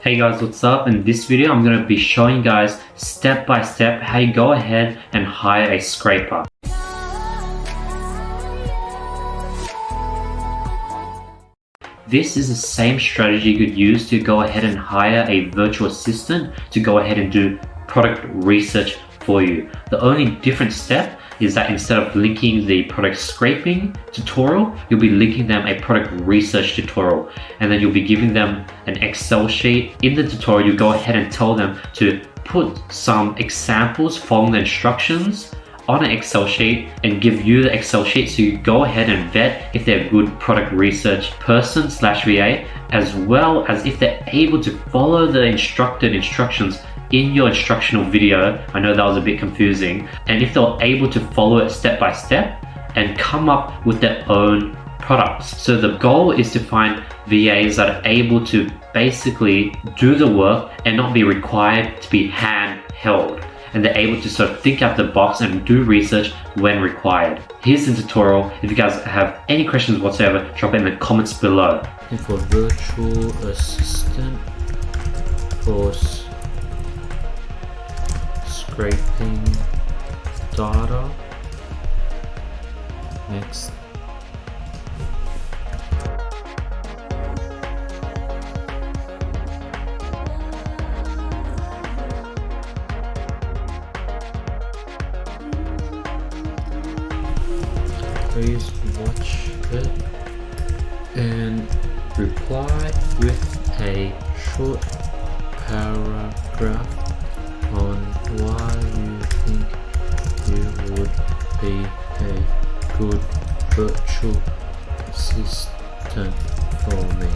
Hey guys, what's up? In this video, I'm going to be showing you guys step by step how you go ahead and hire a scraper. This is the same strategy you could use to go ahead and hire a virtual assistant to go ahead and do product research for you. The only different step is that instead of linking the product scraping tutorial, you'll be linking them a product research tutorial, and then you'll be giving them an Excel sheet. In the tutorial, you go ahead and tell them to put some examples following the instructions on an Excel sheet and give you the Excel sheet so you go ahead and vet if they're a good product research person / VA, as well as if they're able to follow the instructions in your instructional video. I know that was a bit confusing. And if they're able to follow it step by step and come up with their own products. So the goal is to find VAs that are able to basically do the work and not be required to be handheld. And they're able to sort of think out the box and do research when required. Here's the tutorial. If you guys have any questions whatsoever, drop it in the comments below. And for virtual assistant, for scraping data. Next. Please watch it and reply with a short paragraph on why you think you would be a good virtual assistant for me.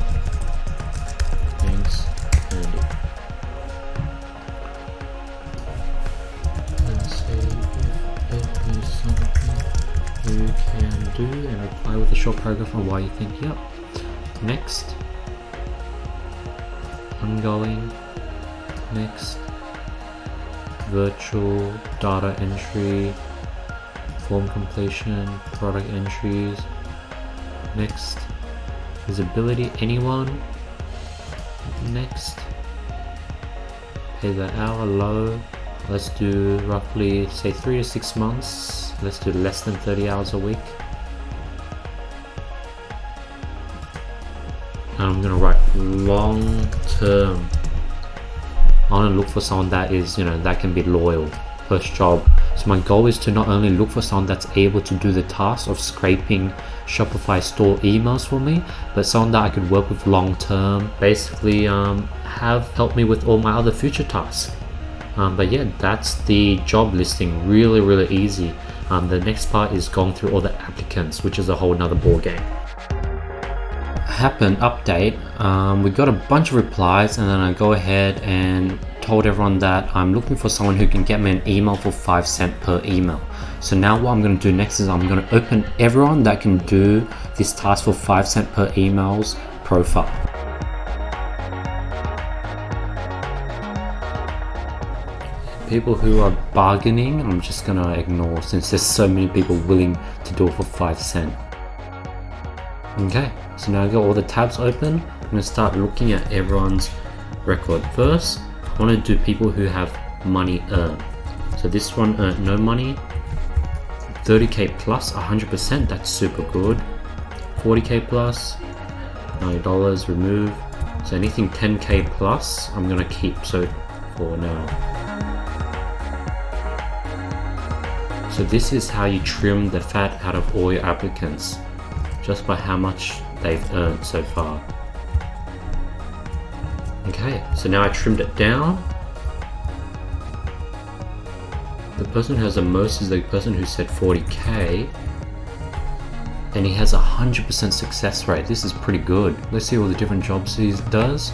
Thanks, Andy. And say if it is something you can do, and reply with a short paragraph on why you think. Yep. Next. Ongoing. Next. Virtual data entry, form completion, product entries. Next. Visibility, anyone. Next. Pay the hour low. Let's do roughly say 3 to 6 months. Let's do less than 30 hours a week. And I'm gonna write long term. I want to look for someone that is, that can be loyal post job. So my goal is to not only look for someone that's able to do the task of scraping Shopify store emails for me, but someone that I could work with long term, basically have helped me with all my other future tasks. But yeah, that's the job listing. Really easy. The next part is going through all the applicants, which is a whole nother ball game. Happened update. We got a bunch of replies, and then I go ahead and told everyone that I'm looking for someone who can get me an email for 5 cents per email. So now what I'm going to do next is I'm going to open everyone that can do this task for 5 cents per email's profile. People who are bargaining, I'm just going to ignore since there's so many people willing to do it for 5 cents. Okay, so now I got all the tabs open. I'm going to start looking at everyone's record. First, I want to do people who have money earned. So this one earned no money. 30k plus, 100%, that's super good. 40k plus, $90, remove. So anything 10k plus, I'm going to keep so for now. So this is how you trim the fat out of all your applicants, just by how much they've earned so far. Okay, so now I trimmed it down. The person who has the most is the person who said 40k, and he has 100% success rate. This is pretty good. Let's see all the different jobs he does.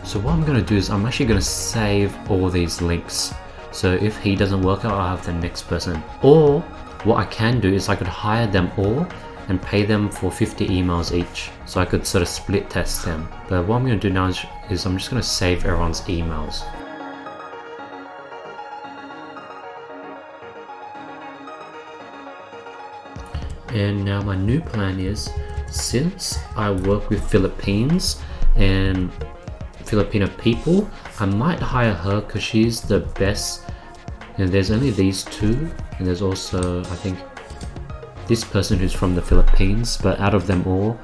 So what I'm going to do is I'm actually going to save all these links. So if he doesn't work out, I'll have the next person. Or what I can do is I could hire them all and pay them for 50 emails each. So I could sort of split test them. But what I'm going to do now is I'm just going to save everyone's emails. And now my new plan is, since I work with Philippines and Filipino people, I might hire her because she's the best. And there's only these two, and there's also, I think, this person who's from the Philippines, but out of them all,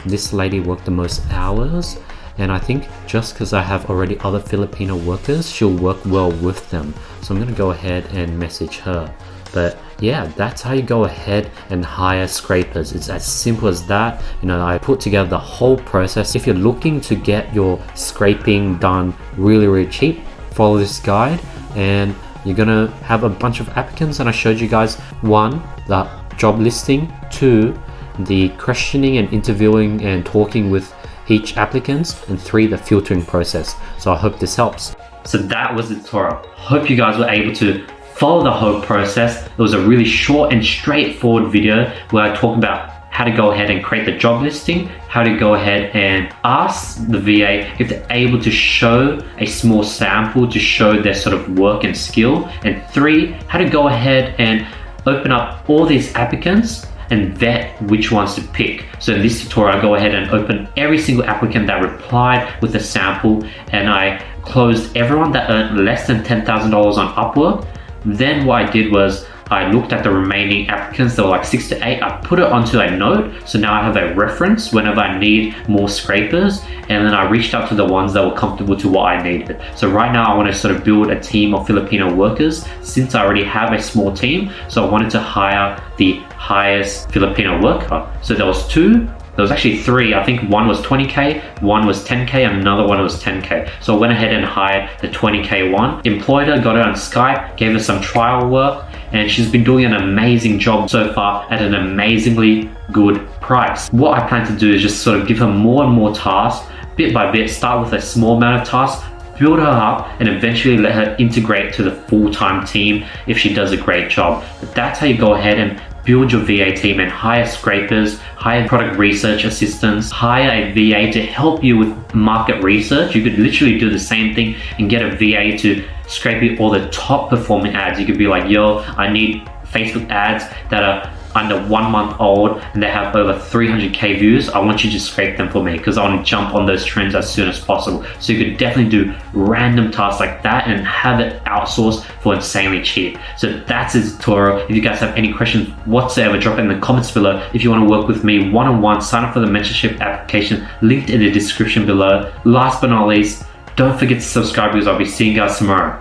this lady worked the most hours. And I think just because I have already other Filipino workers, she'll work well with them. So I'm gonna go ahead and message her. But yeah, that's how you go ahead and hire scrapers. It's as simple as that. You know, I put together the whole process. If you're looking to get your scraping done really cheap, follow this guide and you're gonna have a bunch of applicants. And I showed you guys, 1, the job listing, 2, the questioning and interviewing and talking with each applicant, and 3, the filtering process. So I hope this helps. So that was the tutorial. Hope you guys were able to follow the whole process. It was a really short and straightforward video where I talk about how to go ahead and create the job listing, how to go ahead and ask the VA if they're able to show a small sample to show their sort of work and skill, and 3, how to go ahead and open up all these applicants and vet which ones to pick. So in this tutorial, I go ahead and open every single applicant that replied with a sample, and I closed everyone that earned less than $10,000 on Upwork. Then what I did was I looked at the remaining applicants. There were like 6 to 8. I put it onto a note, so now I have a reference whenever I need more scrapers, and then I reached out to the ones that were comfortable to what I needed. So right now I want to sort of build a team of Filipino workers, since I already have a small team. So I wanted to hire the highest Filipino worker. So there was 2. There was actually 3. I think one was 20K, one was 10K, and another one was 10K. So I went ahead and hired the 20K one, employed her, got her on Skype, gave her some trial work, and she's been doing an amazing job so far at an amazingly good price. What I plan to do is just sort of give her more and more tasks, bit by bit, start with a small amount of tasks, build her up, and eventually let her integrate to the full-time team if she does a great job. But that's how you go ahead and build your VA team and hire scrapers, hire product research assistants, hire a VA to help you with market research. You could literally do the same thing and get a VA to scrape you all the top performing ads. You could be like, yo, I need Facebook ads that are under 1 month old and they have over 300K views. I want you to scrape them for me because I want to jump on those trends as soon as possible. So you could definitely do random tasks like that and have it outsourced for insanely cheap. So that's the tutorial. If you guys have any questions whatsoever, drop it in the comments below. If you want to work with me one-on-one, sign up for the mentorship application linked in the description below. Last but not least, don't forget to subscribe because I'll be seeing you guys tomorrow.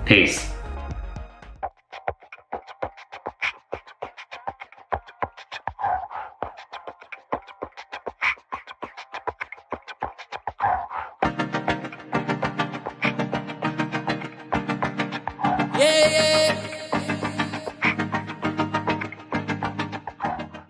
Peace. Yeah, yeah.